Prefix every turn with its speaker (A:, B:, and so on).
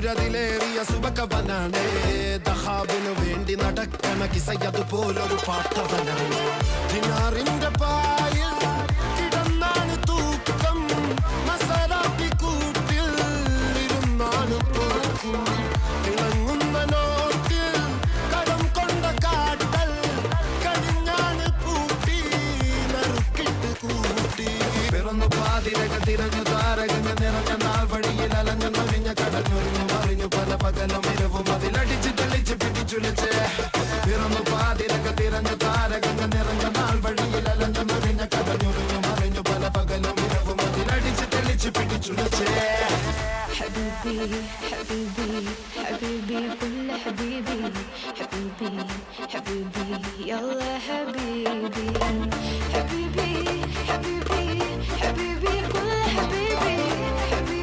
A: സൂര്യതിലേറിയ സുബകവനാണ് ദഹാബിനു വേണ്ടി നടക്കണ കിസയതുപോലൊരു പാട്ടവനാണ് ദിനാറിന്റെ പായിൽ കിടന്നാണ് തൂക്കം മസറാപ്പി കൂട്ടിൽ ഇരുന്നാണ് പോക്കും തിളങ്ങുന്ന നോട്ടിൽ കടം കൊണ്ട കാട്ടൽ കടിഞ്ഞാണ് പൂട്ടി നറുക്കിട്ട് കൂട്ടി പിറന്നു പാതിരക തിരഞ്ഞു താരകങ്ങൾ നിറഞ്ഞ നാൾ വഴിയിൽ അലഞ്ഞു നൊഴിഞ്ഞ കടഞ്ഞൊരിഞ്ഞു മറിഞ്ഞു പല പകലും ഇരവും അതിലടിച്ച് തെളിച്ച് പിടിച്ചുലച്ച് പിറന്നു പാതിരക തിരഞ്ഞു താരകങ്ങൾ നിറഞ്ഞ നാൾ വഴിയിൽ അലഞ്ഞു നൊഴിഞ്ഞ കടഞ്ഞൊരിഞ്ഞു മറിഞ്ഞു പല പകലും ഇരവും അതിലടിച്ച് തെളിച്ച് പിടിച്ചുലച്ച്
B: حبيبي حبيبي حبيبي كل حبيبي حبيبي حبيبي يلا حبيبي حبيبي حبيبي حبيبي كل حبيبي حبيبي